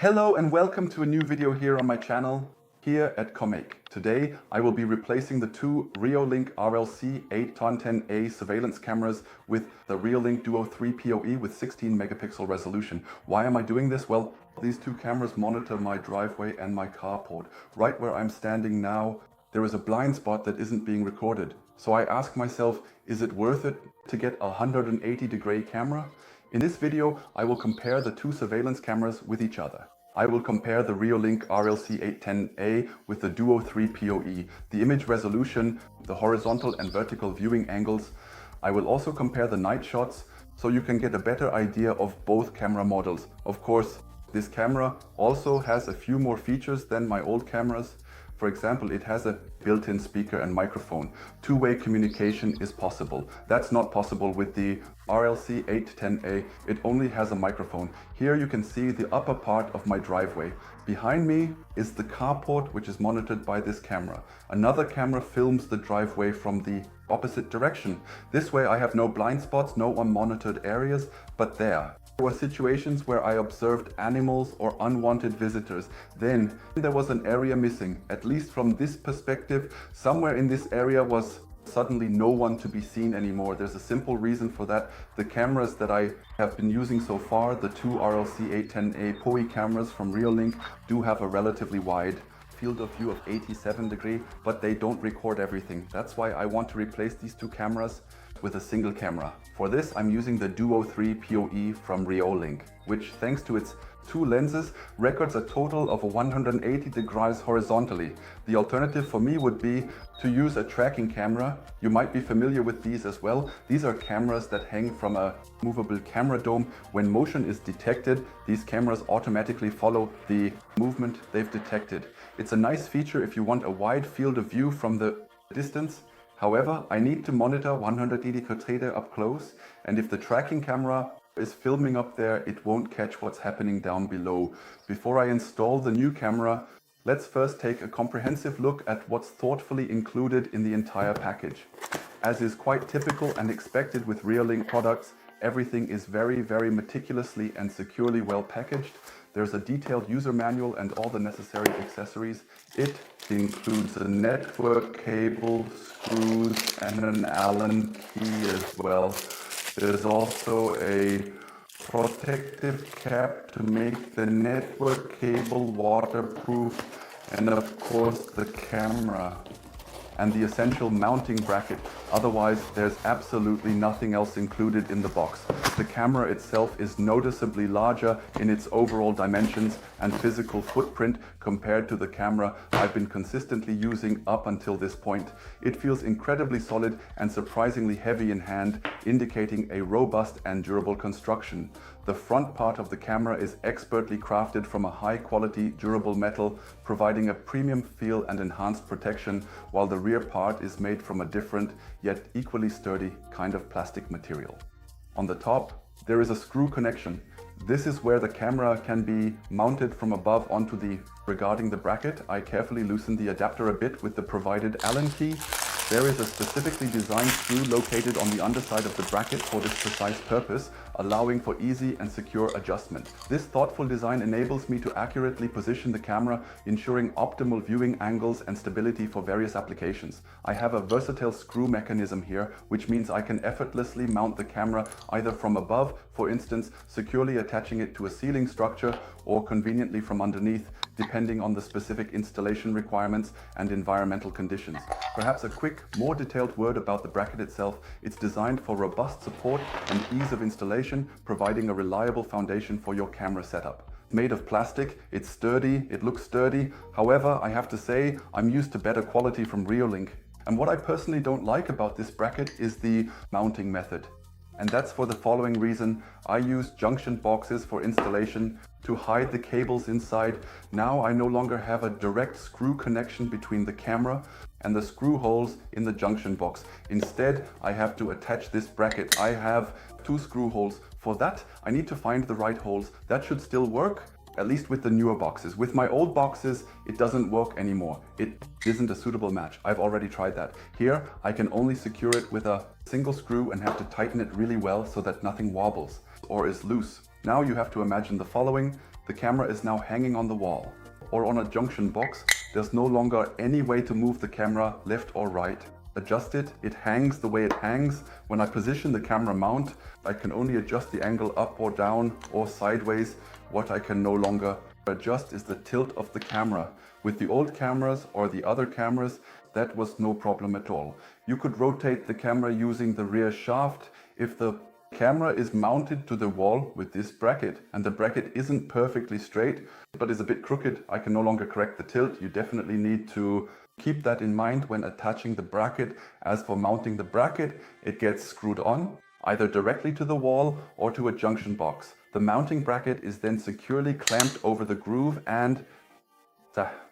Hello and welcome to a new video here on my channel, here at commaik. Today I will be replacing the two Reolink RLC 810A surveillance cameras with the Reolink Duo 3 PoE with 16 megapixel resolution. Why am I doing this? Well, these two cameras monitor my driveway and my carport. Right where I'm standing now, there is a blind spot that isn't being recorded. So I ask myself, is it worth it to get a 180-degree camera? In this video, I will compare the two surveillance cameras with each other. I will compare the Reolink RLC 810A with the Duo 3 PoE, the image resolution, the horizontal and vertical viewing angles. I will also compare the night shots so you can get a better idea of both camera models. Of course, this camera also has a few more features than my old cameras. For example, it has a built-in speaker and microphone. Two-way communication is possible. That's not possible with the RLC 810A. It only has a microphone. Here you can see the upper part of my driveway. Behind me is the carport, which is monitored by this camera. Another camera films the driveway from the opposite direction. This way I have no blind spots, no unmonitored areas, but there were situations where I observed animals or unwanted visitors. Then there was an area missing. At least from this perspective, somewhere in this area was suddenly no one to be seen anymore. There's a simple reason for that. The cameras that I have been using so far, the two RLC 810A PoE cameras from Reolink, do have a relatively wide field of view of 87 degrees, but they don't record everything. That's why I want to replace these two cameras with a single camera. For this, I'm using the Duo 3 PoE from Reolink, which thanks to its two lenses records a total of 180 degrees horizontally. The alternative for me would be to use a tracking camera. You might be familiar with these as well. These are cameras that hang from a movable camera dome. When motion is detected, these cameras automatically follow the movement they've detected. It's a nice feature if you want a wide field of view from the distance. However, I need to monitor 180 degrees up close, and if the tracking camera is filming up there, it won't catch what's happening down below. Before I install the new camera, let's first take a comprehensive look at what's thoughtfully included in the entire package. As is quite typical and expected with Reolink products, everything is very meticulously and securely well packaged. There's a detailed user manual and all the necessary accessories. It includes a network cable, screws, and an Allen key as well. There's also a protective cap to make the network cable waterproof, and of course the camera and the essential mounting bracket. Otherwise, there's absolutely nothing else included in the box. The camera itself is noticeably larger in its overall dimensions and physical footprint compared to the camera I've been consistently using up until this point. It feels incredibly solid and surprisingly heavy in hand, indicating a robust and durable construction. The front part of the camera is expertly crafted from a high-quality, durable metal, providing a premium feel and enhanced protection, while the rear part is made from a different, yet equally sturdy kind of plastic material. On the top, there is a screw connection. This is where the camera can be mounted from above onto the regarding the bracket. I carefully loosened the adapter a bit with the provided Allen key. There is a specifically designed screw located on the underside of the bracket for this precise purpose, allowing for easy and secure adjustment. This thoughtful design enables me to accurately position the camera, ensuring optimal viewing angles and stability for various applications. I have a versatile screw mechanism here, which means I can effortlessly mount the camera either from above, for instance, securely attaching it to a ceiling structure, or conveniently from underneath, depending on the specific installation requirements and environmental conditions. Perhaps a quick, more detailed word about the bracket itself. It's designed for robust support and ease of installation, providing a reliable foundation for your camera setup. Made of plastic, it's sturdy, it looks sturdy. However, I have to say, I'm used to better quality from Reolink. And what I personally don't like about this bracket is the mounting method. And that's for the following reason. I use junction boxes for installation to hide the cables inside. Now I no longer have a direct screw connection between the camera and the screw holes in the junction box. Instead, I have to attach this bracket. I have two screw holes. For that, I need to find the right holes. That should still work, at least with the newer boxes. With my old boxes, it doesn't work anymore. It isn't a suitable match. I've already tried that. Here, I can only secure it with a single screw and have to tighten it really well so that nothing wobbles or is loose. Now you have to imagine the following. the camera is now hanging on the wall or on a junction box. There's no longer any way to move the camera left or right. Adjust it, it hangs the way it hangs. When I position the camera mount, I can only adjust the angle up or down or sideways. What I can no longer adjust is the tilt of the camera. With the old cameras or the other cameras, that was no problem at all. You could rotate the camera using the rear shaft. If the camera is mounted to the wall with this bracket and the bracket isn't perfectly straight but is a bit crooked, I can no longer correct the tilt. You definitely need to keep that in mind when attaching the bracket. As for mounting the bracket, it gets screwed on either directly to the wall or to a junction box. The mounting bracket is then securely clamped over the groove and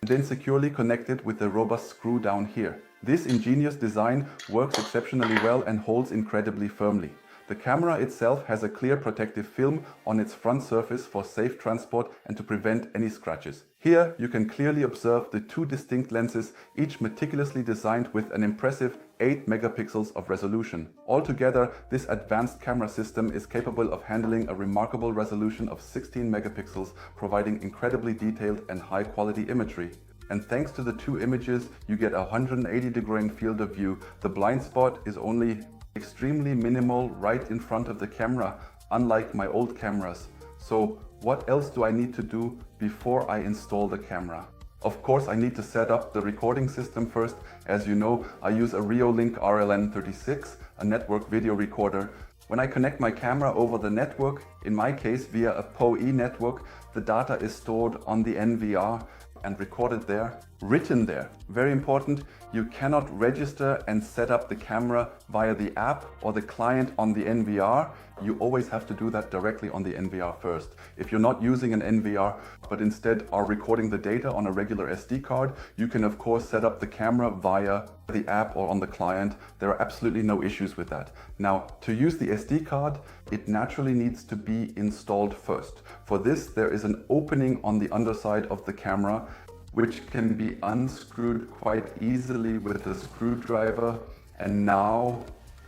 then securely connected with the robust screw down here. This ingenious design works exceptionally well and holds incredibly firmly. The camera itself has a clear protective film on its front surface for safe transport and to prevent any scratches. Here you can clearly observe the two distinct lenses, each meticulously designed with an impressive 8 megapixels of resolution. Altogether, this advanced camera system is capable of handling a remarkable resolution of 16 megapixels, providing incredibly detailed and high-quality imagery. And thanks to the two images, you get a 180-degree field of view. The blind spot is only extremely minimal right in front of the camera, unlike my old cameras. So what else do I need to do before I install the camera? Of course, I need to set up the recording system first. As you know, I use a Reolink RLN36, a network video recorder. When I connect my camera over the network, in my case via a PoE network, the data is stored on the NVR and recorded there, written there. Very important, you cannot register and set up the camera via the app or the client on the NVR. You always have to do that directly on the NVR first. If you're not using an NVR, but instead are recording the data on a regular SD card, you can of course set up the camera via the app or on the client. There are absolutely no issues with that. Now, to use the SD card, it naturally needs to be installed first. For this, there is an opening on the underside of the camera, which can be unscrewed quite easily with a screwdriver. And now,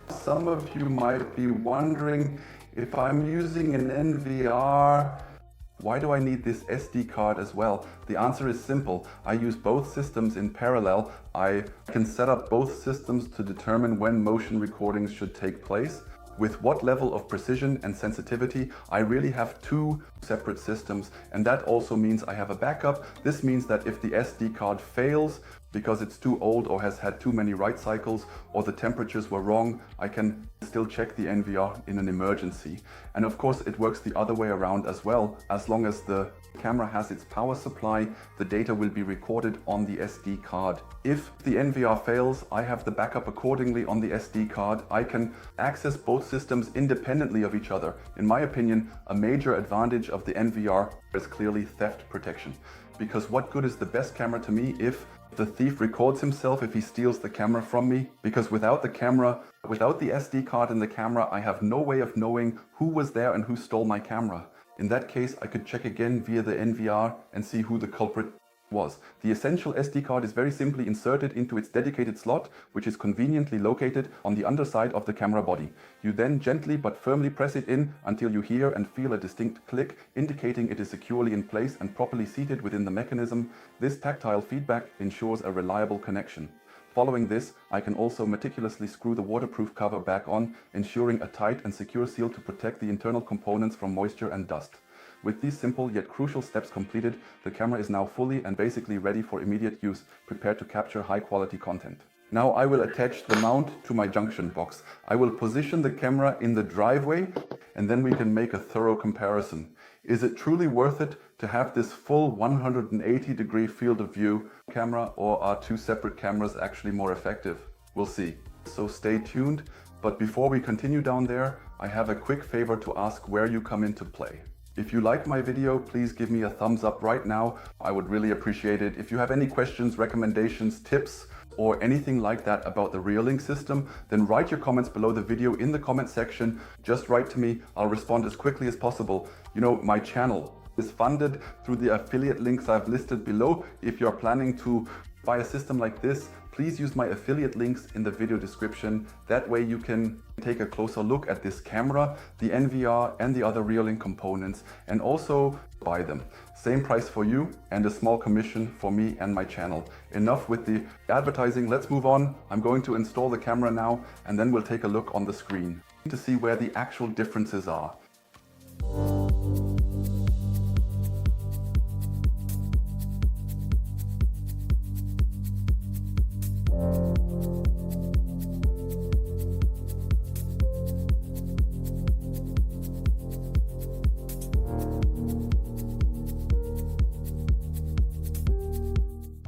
some of you might be wondering, if I'm using an NVR, why do I need this SD card as well? The answer is simple. I use both systems in parallel. I can set up both systems to determine when motion recordings should take place. With what level of precision and sensitivity. I really have two separate systems, and that also means I have a backup. This means that if the SD card fails because it's too old or has had too many write cycles or the temperatures were wrong, I can still check the NVR in an emergency. And of course it works the other way around as well. As long as the camera has its power supply, the data will be recorded on the SD card. If the NVR fails, I have the backup accordingly on the SD card. I can access both systems independently of each other. In my opinion, a major advantage of the NVR is clearly theft protection. Because what good is the best camera to me if the thief records himself, if he steals the camera from me? Because without the camera, without the SD card in the camera, I have no way of knowing who was there and who stole my camera. In that case, I could check again via the NVR and see who the culprit was. The essential SD card is very simply inserted into its dedicated slot, which is conveniently located on the underside of the camera body. You then gently but firmly press it in until you hear and feel a distinct click, indicating it is securely in place and properly seated within the mechanism. This tactile feedback ensures a reliable connection. Following this, I can also meticulously screw the waterproof cover back on, ensuring a tight and secure seal to protect the internal components from moisture and dust. With these simple yet crucial steps completed, the camera is now fully and basically ready for immediate use, prepared to capture high-quality content. Now I will attach the mount to my junction box. I will position the camera in the driveway and then we can make a thorough comparison. Is it truly worth it to have this full 180-degree field of view camera, or are two separate cameras actually more effective? We'll see. So stay tuned, but before we continue down there, I have a quick favor to ask where you come into play. If you like my video, please give me a thumbs up right now. I would really appreciate it. If you have any questions, recommendations, tips, or anything like that about the Reolink system, then write your comments below the video in the comment section. Just write to me. I'll respond as quickly as possible. You know, my channel is funded through the affiliate links I've listed below. If you're planning to buy a system like this, please use my affiliate links in the video description. That way you can take a closer look at this camera, the NVR and the other Reolink components, and also buy them. Same price for you and a small commission for me and my channel. Enough with the advertising, let's move on. I'm going to install the camera now and then we'll take a look on the screen to see where the actual differences are.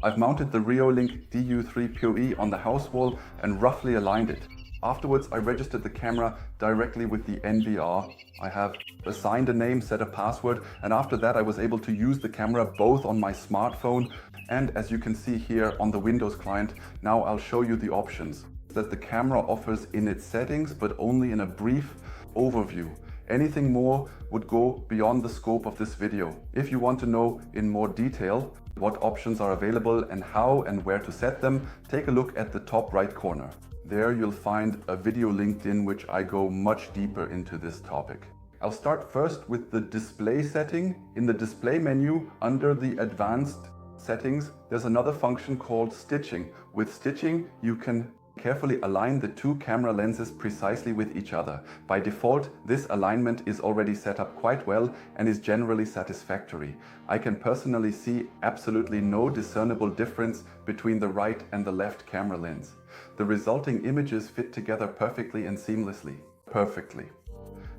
I've mounted the Reolink Duo 3 PoE on the house wall and roughly aligned it. Afterwards, I registered the camera directly with the NVR. I have assigned a name, set a password, and after that I was able to use the camera both on my smartphone and, as you can see here, on the Windows client. Now I'll show you the options that the camera offers in its settings, but only in a brief overview. Anything more would go beyond the scope of this video. If you want to know in more detail what options are available and how and where to set them, take a look at the top right corner. There you'll find a video linked in which I go much deeper into this topic. I'll start first with the display setting. In the display menu, under the advanced settings, there's another function called stitching. With stitching, you can carefully align the two camera lenses precisely with each other. By default, this alignment is already set up quite well and is generally satisfactory. I can personally see absolutely no discernible difference between the right and the left camera lens. The resulting images fit together perfectly and seamlessly. Perfectly.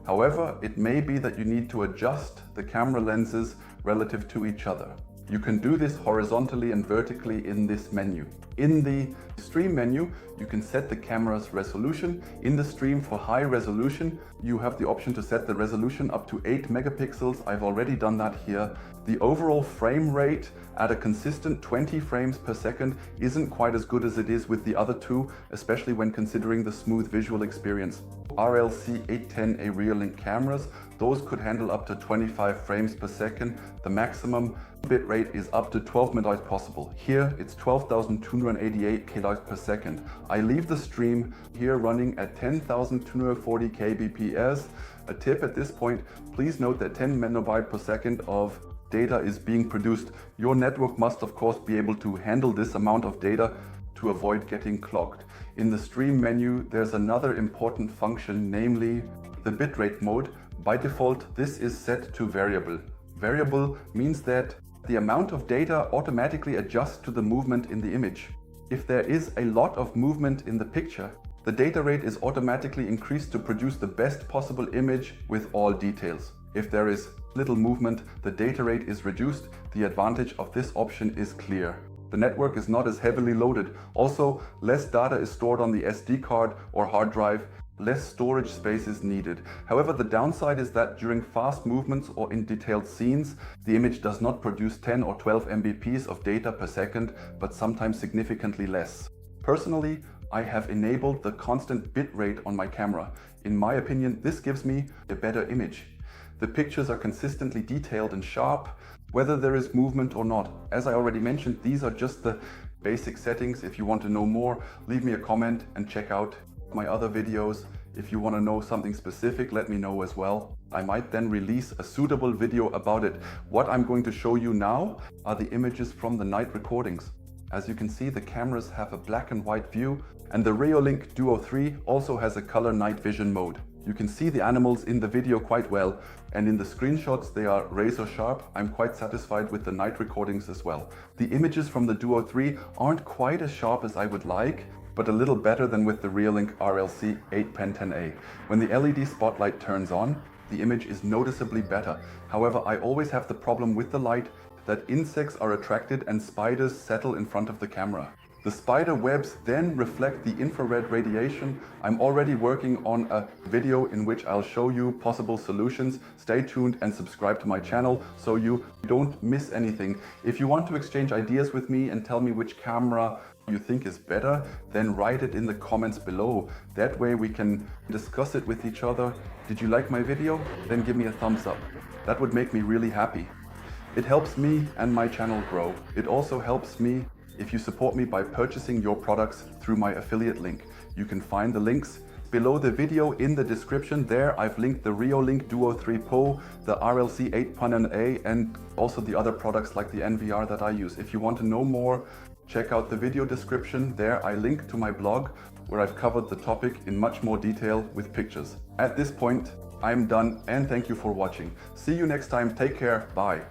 However, it may be that you need to adjust the camera lenses relative to each other. You can do this horizontally and vertically in this menu. In the stream menu, you can set the camera's resolution. In the stream for high resolution, you have the option to set the resolution up to 8 megapixels. I've already done that here. The overall frame rate at a consistent 20 frames per second isn't quite as good as it is with the other two, especially when considering the smooth visual experience. RLC 810A Reolink cameras, those could handle up to 25 frames per second. The maximum bitrate is up to 12 megabytes possible. Here it's 12,288 kilobytes per second. I leave the stream here running at 10,240 kbps. A tip at this point, please note that 10 megabytes per second of data is being produced. Your network must of course be able to handle this amount of data to avoid getting clogged. In the stream menu, there's another important function, namely the bitrate mode. By default, this is set to variable. Variable means that the amount of data automatically adjusts to the movement in the image. If there is a lot of movement in the picture, the data rate is automatically increased to produce the best possible image with all details. If there is little movement, the data rate is reduced. The advantage of this option is clear. The network is not as heavily loaded. Also, less data is stored on the SD card or hard drive. Less storage space is needed. However, the downside is that during fast movements or in detailed scenes, the image does not produce 10 or 12 Mbps of data per second, but sometimes significantly less. Personally, I have enabled the constant bitrate on my camera. In my opinion, this gives me a better image. The pictures are consistently detailed and sharp, whether there is movement or not. As I already mentioned, these are just the basic settings. If you want to know more, leave me a comment and check out my other videos. If you want to know something specific, let me know as well. I might then release a suitable video about it. What I'm going to show you now are the images from the night recordings. As you can see, the cameras have a black and white view, and the Reolink Duo 3 also has a color night vision mode. You can see the animals in the video quite well, and in the screenshots they are razor sharp. I'm quite satisfied with the night recordings as well. The images from the Duo 3 aren't quite as sharp as I would like, but a little better than with the Reolink RLC 810A. When the LED spotlight turns on, the image is noticeably better. However, I always have the problem with the light that insects are attracted and spiders settle in front of the camera. The spider webs then reflect the infrared radiation. I'm already working on a video in which I'll show you possible solutions. Stay tuned and subscribe to my channel so you don't miss anything. If you want to exchange ideas with me and tell me which camera you think is better, then write it in the comments below. That way we can discuss it with each other. Did you like my video? Then give me a thumbs up. That would make me really happy. It helps me and my channel grow. It also helps me if you support me by purchasing your products through my affiliate link. You can find the links below the video in the description. There I've linked the Reolink Duo 3 Pro, the RLC 8.1A, and also the other products like the NVR that I use. If you want to know more, check out the video description. There I link to my blog where I've covered the topic in much more detail with pictures. At this point, I'm done and thank you for watching. See you next time. Take care. Bye.